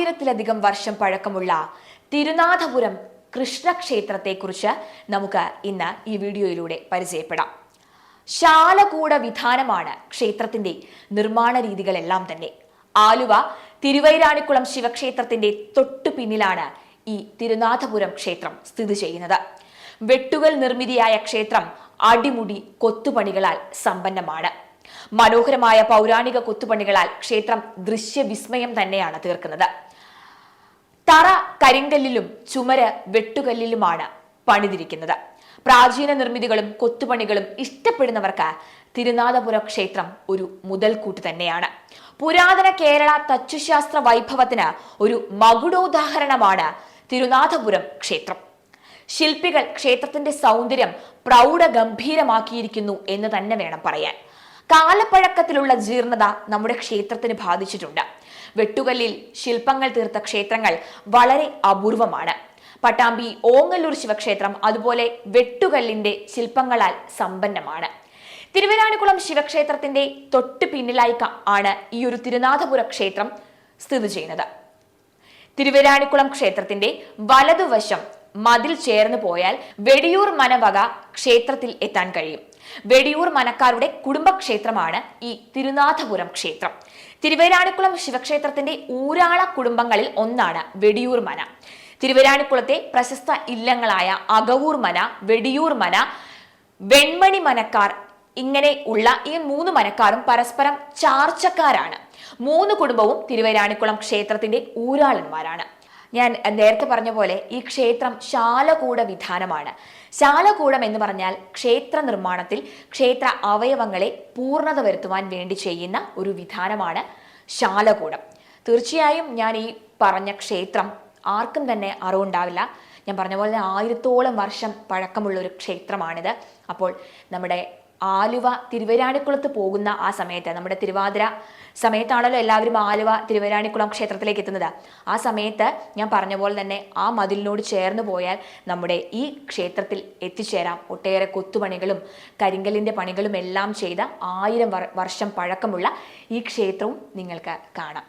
ആയിരത്തിലധികം വർഷം പഴക്കമുള്ള തിരുനാഥപുരം കൃഷ്ണക്ഷേത്രത്തെക്കുറിച്ച് നമുക്ക് ഇന്ന് ഈ വീഡിയോയിലൂടെ പരിചയപ്പെടാം. ശാലകൂട വിധാനമാണ് ക്ഷേത്രത്തിന്റെ നിർമ്മാണ രീതികളെല്ലാം തന്നെ. ആലുവ തിരുവൈരാണിക്കുളം ശിവക്ഷേത്രത്തിന്റെ തൊട്ടു പിന്നിലാണ് ഈ തിരുനാഥപുരം ക്ഷേത്രം സ്ഥിതി ചെയ്യുന്നത്. വെട്ടുകൽ നിർമ്മിതിയായ ക്ഷേത്രം അടിമുടി കൊത്തുപണികളാൽ സമ്പന്നമാണ്. മനോഹരമായ പൗരാണിക കൊത്തുപണികളാൽ ക്ഷേത്രം ദൃശ്യവിസ്മയം തന്നെയാണ് തീർക്കുന്നത്. തറ കരിങ്കല്ലിലും ചുമര് വെട്ടുകല്ലിലുമാണ് പണിതിരിക്കുന്നത്. പ്രാചീന നിർമ്മിതികളും കൊത്തുപണികളും ഇഷ്ടപ്പെടുന്നവർക്ക് തിരുനാഥപുരം ക്ഷേത്രം ഒരു മുതൽക്കൂട്ട് തന്നെയാണ്. പുരാതന കേരള തച്ചുശാസ്ത്ര വൈഭവത്തിന് ഒരു മകുടോദാഹരണമാണ് തിരുനാഥപുരം ക്ഷേത്രം. ശില്പികൾ ക്ഷേത്രത്തിന്റെ സൗന്ദര്യം പ്രൗഢഗംഭീരമാക്കിയിരിക്കുന്നു എന്ന് തന്നെ വേണം പറയാൻ. കാലപ്പഴക്കത്തിലുള്ള ജീർണത നമ്മുടെ ക്ഷേത്രത്തിന് ബാധിച്ചിട്ടുണ്ട്. വെട്ടുകല്ലിൽ ശില്പങ്ങൾ തീർത്ത ക്ഷേത്രങ്ങൾ വളരെ അപൂർവമാണ്. പട്ടാമ്പി ഓങ്ങല്ലൂർ ശിവക്ഷേത്രം അതുപോലെ വെട്ടുകല്ലിന്റെ ശില്പങ്ങളാൽ സമ്പന്നമാണ്. തിരുവൈരാണിക്കുളം ശിവക്ഷേത്രത്തിന്റെ തൊട്ടു പിന്നിലായി ആണ് ഈ ഒരു തിരുനാഥപുര ക്ഷേത്രം സ്ഥിതി ചെയ്യുന്നത്. തിരുവൈരാണിക്കുളം ക്ഷേത്രത്തിന്റെ വലതുവശം മതിൽ ചേർന്ന് പോയാൽ വെടിയൂർ മനവക ക്ഷേത്രത്തിൽ എത്താൻ കഴിയും. വെടിയൂർ മനക്കാരുടെ കുടുംബക്ഷേത്രമാണ് ഈ തിരുനാഥപുരം ക്ഷേത്രം. തിരുവൈരാണിക്കുളം ശിവക്ഷേത്രത്തിന്റെ ഊരാള കുടുംബങ്ങളിൽ ഒന്നാണ് വെടിയൂർ മന. തിരുവൈരാണിക്കുളത്തെ പ്രശസ്ത ഇല്ലങ്ങളായ അകവൂർ മന, വെടിയൂർ മന, വെൺമണി മനക്കാർ ഇങ്ങനെ ഉള്ള ഈ 3 മനക്കാരും പരസ്പരം ചാർച്ചക്കാരാണ്. 3 കുടുംബവും തിരുവൈരാണിക്കുളം ക്ഷേത്രത്തിന്റെ ഊരാളന്മാരാണ്. ഞാൻ നേരത്തെ പറഞ്ഞ പോലെ ഈ ക്ഷേത്രം ശാലകൂട വിധാനമാണ്. ശാലകൂടം എന്ന് പറഞ്ഞാൽ ക്ഷേത്ര നിർമ്മാണത്തിൽ ക്ഷേത്ര അവയവങ്ങളെ പൂർണ്ണത വരുത്തുവാൻ വേണ്ടി ചെയ്യുന്ന ഒരു വിധാനമാണ് ശാലകൂടം. തീർച്ചയായും ഞാൻ ഈ പറഞ്ഞ ക്ഷേത്രം ആർക്കും തന്നെ അറിവുണ്ടാവില്ല. ഞാൻ പറഞ്ഞ പോലെ 1000ഓളം വർഷം പഴക്കമുള്ള ഒരു ക്ഷേത്രമാണിത്. അപ്പോൾ നമ്മുടെ ആലുവ തിരുവൈരാണിക്കുളത്ത് പോകുന്ന ആ സമയത്ത്, നമ്മുടെ തിരുവാതിര സമയത്താണല്ലോ എല്ലാവരും ആലുവ തിരുവൈരാണിക്കുളം ക്ഷേത്രത്തിലേക്ക് എത്തുന്നത്. ആ സമയത്ത് ഞാൻ പറഞ്ഞ പോലെ തന്നെ ആ മതിലിനോട് ചേർന്ന് പോയാൽ നമ്മുടെ ഈ ക്ഷേത്രത്തിൽ എത്തിച്ചേരാം. ഒട്ടേറെ കൊത്തുപണികളും കരിങ്കല്ലിന്റെ പണികളും എല്ലാം ചെയ്ത 1000 വർഷം പഴക്കമുള്ള ഈ ക്ഷേത്രവും നിങ്ങൾക്ക് കാണാം.